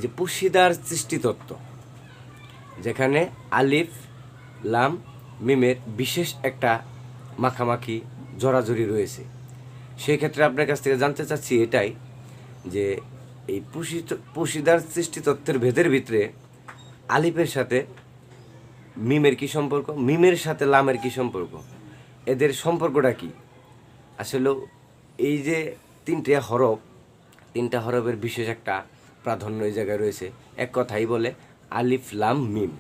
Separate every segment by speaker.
Speaker 1: যে পুশিদার সৃষ্টিতত্ত্ব, যেখানে আলিফ লাম মিমের বিশেষ একটা মাখামাখি জড়াজড়ি রয়েছে, সেই ক্ষেত্রে আপনার কাছ থেকে জানতে চাচ্ছি এটাই যে এই পুশিদার সৃষ্টিতত্ত্বের ভেদের ভিতরে আলিফের সাথে মিমের কি সম্পর্ক, মিমের সাথে লামের কি সম্পর্ক, এদের সম্পর্কটা কি? আসলে এই যে তিনটা হরফের বিশেষ একটা প্রাধান্য এই জায়গায় রয়েছে। এক কথাই বলে আলিফ লাম মিম,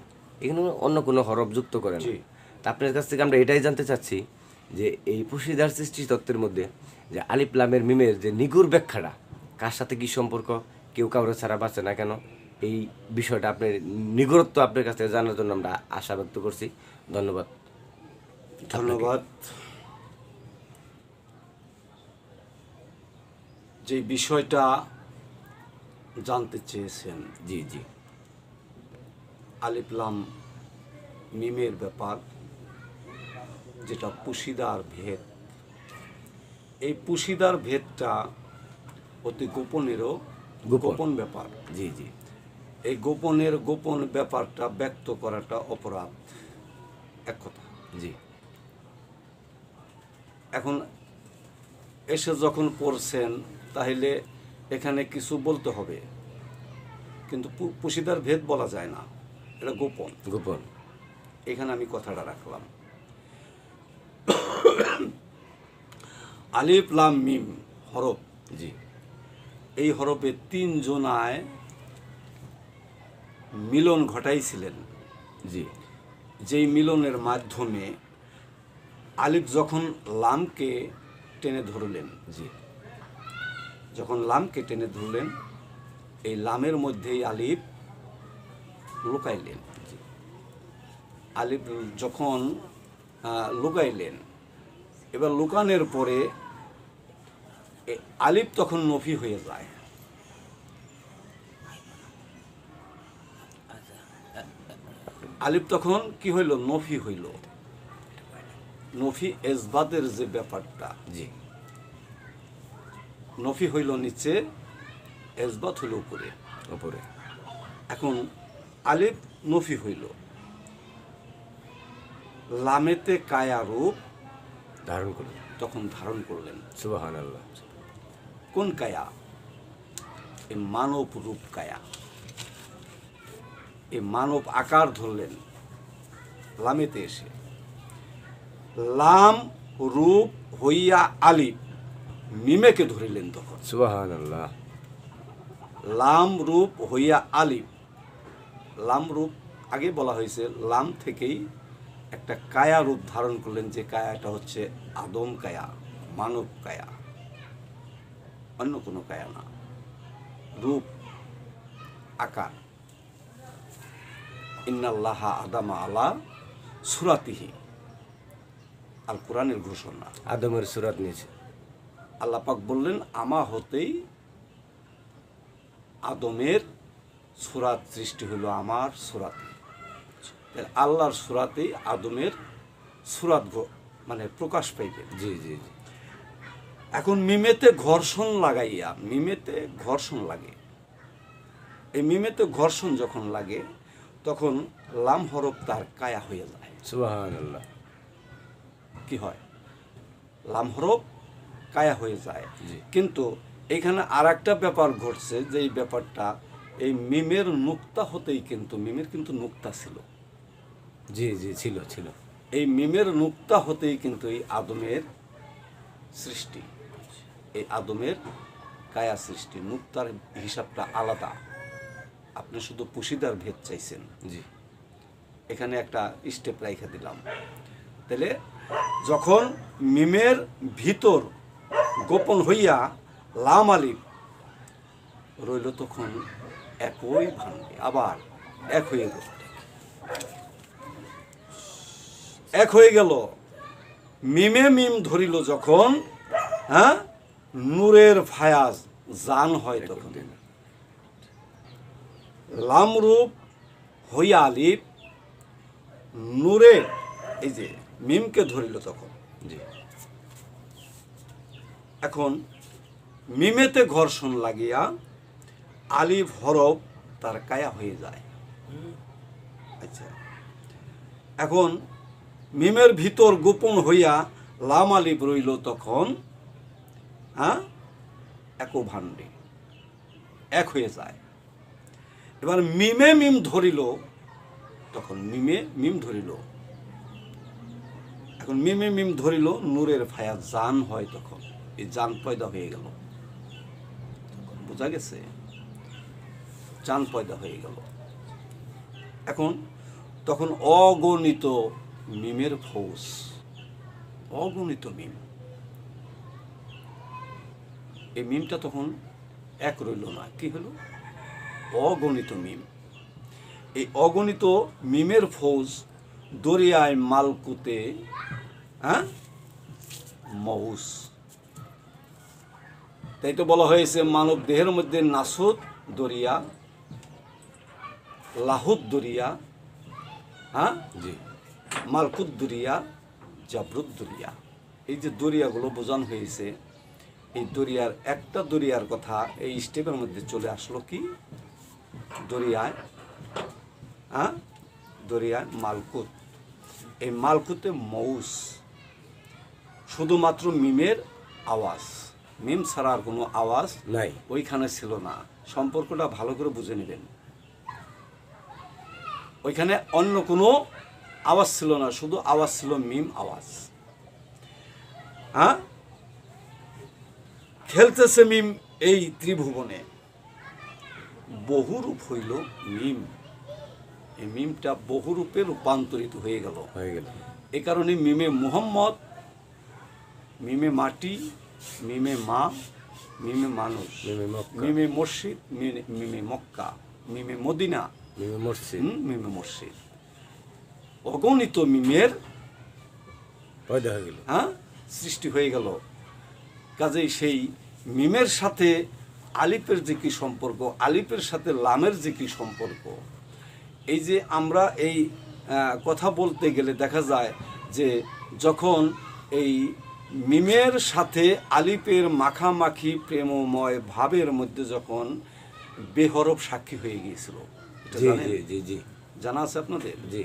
Speaker 1: এখানে অন্য কোনো হরফ যুক্ত করে না। তা আপনার কাছ থেকে আমরা এটাই জানতে চাচ্ছি যে এই পুশিদার সৃষ্টি তত্ত্বের মধ্যে যে আলিফ লামের মিমের যে নিগুড় ব্যাখ্যাটা, কার সাথে কি সম্পর্ক, কেউ কাউরে ছাড়া বাঁচে না কেন, এই বিষয়টা আপনার নিগুড়ত্ব আপনার কাছ থেকে জানার জন্য আমরা আশা ব্যক্ত করছি। ধন্যবাদ।
Speaker 2: যে বিষয়টা জানতে চেয়েছেন,
Speaker 1: জি জি,
Speaker 2: আলিফ লাম মিমের ব্যাপার, যেটা পুশিদার ভেদ, এই পুশিদার ভেদটা অতি গোপনেরও গোপন ব্যাপার।
Speaker 1: জি জি,
Speaker 2: এই গোপন ব্যাপারটা ব্যক্ত করাটা অপরাধ, এক কথা।
Speaker 1: জি,
Speaker 2: এখন এসে যখন পড়ছেন তাহলে এখানে কিছু বলতে হবে, কিন্তু পুশিদার ভেদ বলা যায় না, এটা গোপন। এখানে আমি কথাটা রাখলাম। আলিফ লাম মিম হরফ,
Speaker 1: জি,
Speaker 2: এই হরফে 3 জনায় মিলন ঘটাইছিলেন।
Speaker 1: জি,
Speaker 2: যেই মিলনের মাধ্যমে আলিফ যখন লামকে টেনে ধরলেন,
Speaker 1: জি,
Speaker 2: যখন লামকে টেনে ধরলেন, এই লামের মধ্যেই আলিফ লুকাইলেন। আলিফ যখন লুকাইলেন, এবার লুকানোর পরে আলিফ তখন নফি হয়ে যায়। আলিফ তখন কি হইল? নফি হইল। নফি এসবাতের যে ব্যাপারটা,
Speaker 1: জি,
Speaker 2: নফি হইল নিচে, এসবাত হইল উপরে। এখন আলিফ নফি হইল, লামেতে কায়া রূপ
Speaker 1: ধারণ করলেন,
Speaker 2: তখন ধারণ করলেন।
Speaker 1: সুবহানাল্লাহ।
Speaker 2: কোন কায়া? এই মানব রূপ কায়া, এই মানব আকার ধরলেন লামেতে এসে। লাম রূপ হইয়া আলিফ মিমেকে ধরিলেন তখন।
Speaker 1: সুবহানাল্লাহ।
Speaker 2: লাম রূপ হইয়া আলিফ, লাম রূপ আগে বলা হয়েছে, লাম থেকেই একটা কায়া রূপ ধারণ করলেন, যে কায়াটা হচ্ছে আদম কায়া, মানব কায়া, অন্য কোনো কায়া না, রূপ আকার। ইন্নাল্লাহা আদামা আলা সুরাতিহি, আল কোরআনের ঘোষণা।
Speaker 1: আদমের সুরাত নিয়েছে।
Speaker 2: আল্লাহ পাক বললেন, আমা হতেই আদমের সুরাত সৃষ্টি হলো, আমার সুরাতে। আল্লাহর সুরাতেই আদমের সুরাত মানে প্রকাশ পাইবে।
Speaker 1: জি জি জি।
Speaker 2: এখন মিমেতে ঘর্ষণ লাগাইয়া, মিমেতে ঘর্ষণ লাগে, এই মিমেতে ঘর্ষণ যখন লাগে তখন লাম হরফ তার কায়া হয়ে যায়।
Speaker 1: সুবহানাল্লাহ।
Speaker 2: কি হয়? লাম হরফ কায়া হয়ে যায়। কিন্তু এখানে আর একটা ব্যাপার ঘটছে, যে এই ব্যাপারটা এই মিমের নুক্তা হতেই, কিন্তু মিমের কিন্তু নুক্তা ছিল।
Speaker 1: জি জি, ছিল ছিল।
Speaker 2: এই মিমের নুক্তা হতেই কিন্তু এই আদমের সৃষ্টি, এই আদমের কায়া সৃষ্টি। নুক্তার হিসাবটা আলাদা। আপনি শুধু পুশিদার ভেদ চাইছেন,
Speaker 1: জি,
Speaker 2: এখানে একটা স্টেপ রাইখা দিলাম। তাহলে যখন মিমের ভিতর গোপন হইয়া লাম আলিফ রইল, তখন একই ভাঙবে, আবার এক হয়ে গেল, এক হয়ে গেল। মিমে মিম ধরিল যখন, হ্যাঁ, নূরের ফায়াজ জান হয় তখন। লাম রূপ হইয়া আলিফ নূরে, এই যে মিমকে ধরিল তখন।
Speaker 1: জি,
Speaker 2: এখন মিমেতে ঘর্ষণ লাগিয়া আলিফ হরফ তার কায়া হয়ে যায়। আচ্ছা, এখন মিমের ভিতর গোপন হইয়া লাম আলিফ রইল তখন একো ভাণ্ডে এক হয়ে যায়। এবার মিমে মিম ধরিল তখন মিমে মিম ধরিল, এখন মিমে মিম ধরিল নূরের ফায়া জান হয়, তখন এই জান পয়দা হয়ে গেল। বোঝা গেছে? জান পয়দা হয়ে গেল। এখন তখন অগণিত মিমের ফৌজ, অগণিত মিম, এই মিমটা তখন এক রইল না, কি হলো? অগণিত মিম। এই অগণিত মিমের ফৌজ দরিয়ায় মালকুতে মহুস। তাই তো বলা হয়েছে মানব দেহের মধ্যে নাসুদ দরিয়া, লাহুদ দরিয়া,
Speaker 1: জি,
Speaker 2: মালকুদ দরিয়া, জাবরুদ দরিয়া। এই যে দরিয়াগুলো বোঝানো হয়েছে, এই দরিয়ার একটা দরিয়ার কথা এই স্টেপের মধ্যে চলে আসলো, কি? দরিয়ায় দরিয়ায় মালকুত। এই মালকুতে মৌস, শুধুমাত্র মিমের আওয়াজ, মিম ছাড়া আর কোনো আওয়াজ
Speaker 1: নাই,
Speaker 2: ওইখানে ছিল না। সম্পর্কটা ভালো করে বুঝে নেবেন। ওইখানে অন্য কোনো আওয়াজ ছিল না, শুধু আওয়াজ ছিল মিম আওয়াজ। খেলতেছে মিম এই ত্রিভুবনে, বহুরূপ হইল মিম। এই মিমটা বহুরূপে রূপান্তরিত হয়ে গেল। এ কারণে মিমে মুহাম্মদ, মিমে মাটি, মিমে মা, মিমে মানুষ, মিমে মসজিদ, মিমে মক্কা, মিমে মদিনা,
Speaker 1: মিমে মসজিদ,
Speaker 2: মিমে মসজিদ। অগণিত মিমের
Speaker 1: পয়দা হয়ে গেল,
Speaker 2: সৃষ্টি হয়ে গেল। কাজেই সেই মিমের সাথে আলিফের যে কি সম্পর্ক, আলিফের সাথে লামের যে কি সম্পর্ক, এই যে আমরা এই কথা বলতে গেলে দেখা যায় যে যখন এই মিমের সাথে আলিফের মাখামাখি প্রেমময় ভাবের মধ্যে যখন বেহরফ সাক্ষী হয়ে গিয়েছিল, জানা আছে আপনাদের?
Speaker 1: জি।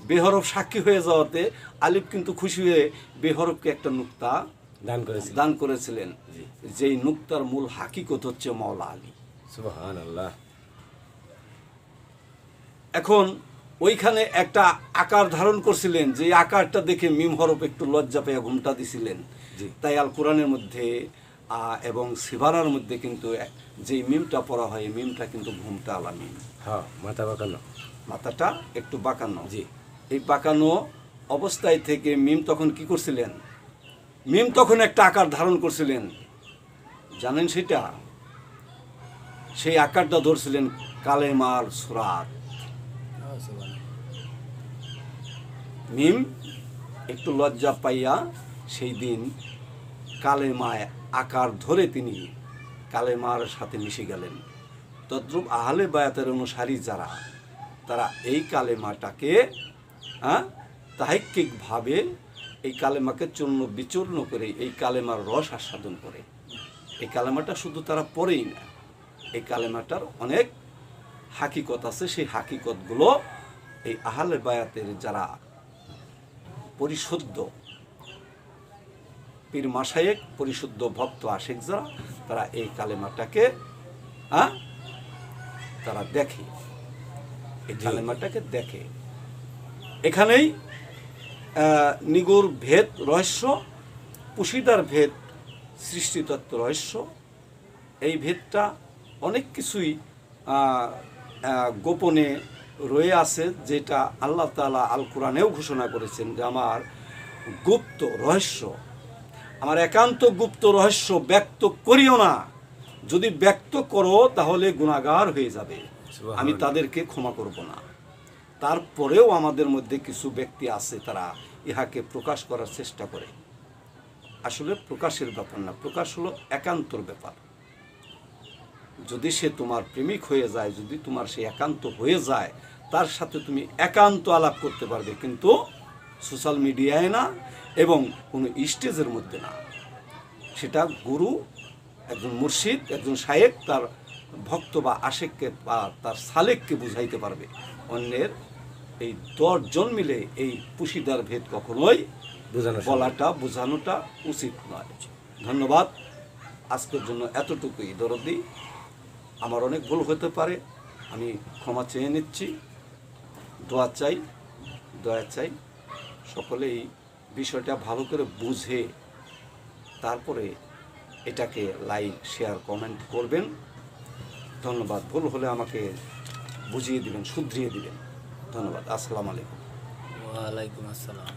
Speaker 2: বেহরফ সাক্ষী হয়ে যাওয়াতে আলিফ কিন্তু খুশি হয়ে বেহরফকে একটা নুক্তা দান করেছিলেন, যেই নুক্তার মূল হাকিকত হচ্ছে মাওলা আলী।
Speaker 1: সুবহানাল্লাহ।
Speaker 2: এখন ওইখানে একটা আকার ধারণ করছিলেন, যে আকারটা দেখে মিম হরফ একটু লজ্জা পেয়ে ঘুমটা দিছিলেন। তাই আল কোরআনের মধ্যে এবং সিবারার মধ্যে কিন্তু যে মিমটা পড়া হয়, মিমটা কিন্তু ঘুমটা আলা মিম,
Speaker 1: মাথা বাঁকানো,
Speaker 2: মাথাটা একটু বাঁকানো।
Speaker 1: জি।
Speaker 2: এই বাঁকানো অবস্থায় থেকে মিম তখন কি করছিলেন? মিম তখন একটা আকার ধারণ করছিলেন, জানেন সেটা? সেই আকারটা ধরছিলেন কালেমার সুরাত। মিম একটু লজ্জা পাইয়া সেই দিন কালেমায় আকার ধরে তিনি কালেমার সাথে মিশে গেলেন। তদ্রূপ আহলে বায়াতের অনুসারী যারা, তারা এই কালেমাটাকে তাহিক্কিকভাবে এই কালেমাকে চূর্ণ বিচূর্ণ করে এই কালেমার রস আস্বাদন করে। এই কালেমাটা শুধু তারা পড়েই না, এই কালেমাটার অনেক হাকিকত আছে। সেই হাকিকতগুলো এই আহলে বায়াতের যারা পরিশুদ্ধ পীর মাশায়েখ, পরিশুদ্ধ ভক্ত আশেক যারা, তারা এই কালেমাটাকে তারা দেখে, এই কালেমাটাকে দেখে। এখানেই নিগুর ভেদ রহস্য, পুশিদার ভেদ সৃষ্টিতত্ত্ব রহস্য। এই ভেদটা অনেক কিছুই গোপনে রয়ে আছে, যেটা আল্লাহ তাআলা আল কোরআনেও ঘোষণা করেছেন যে আমার গুপ্ত রহস্য, আমার একান্ত গুপ্ত রহস্য ব্যক্ত করিও না। যদি ব্যক্ত করো তাহলে গুনাহগার হয়ে যাবে, আমি তাদেরকে ক্ষমা করব না। তারপরেও আমাদের মধ্যে কিছু ব্যক্তি আছে, তারা ইহাকে প্রকাশ করার চেষ্টা করে। আসলে প্রকাশের ব্যাপার না, প্রকাশ হলো একান্তর ব্যাপার। যদি সে তোমার প্রেমিক হয়ে যায়, যদি তোমার সে একান্ত হয়ে যায়, তার সাথে তুমি একান্ত আলাপ করতে পারবে, কিন্তু সোশ্যাল মিডিয়ায় না এবং কোনো স্টেজের মধ্যে না। সেটা গুরু, একজন মুর্শিদ, একজন শায়েখ তার ভক্ত বা আশেককে বা তার সালেককে বুঝাইতে পারবে। অন্যের এই 10 জন মিলে এই পুশিদার ভেদ কখনোই
Speaker 1: বোঝানো
Speaker 2: বোঝানোটা উচিত নয়। ধন্যবাদ। আজকের জন্য এতটুকুই। দরদি, আমার অনেক ভুল হতে পারে, আমি ক্ষমা চেয়ে নিচ্ছি। দোয়া চাই সকলে এই বিষয়টা ভালো করে বুঝে তারপরে এটাকে লাইক, শেয়ার, কমেন্ট করবেন। ধন্যবাদ। ভুল হলে আমাকে বুঝিয়ে দিবেন, শুধরিয়ে দিবেন। ধন্যবাদ। আসসালামু আলাইকুম।
Speaker 3: ওয়ালাইকুম আসসালাম।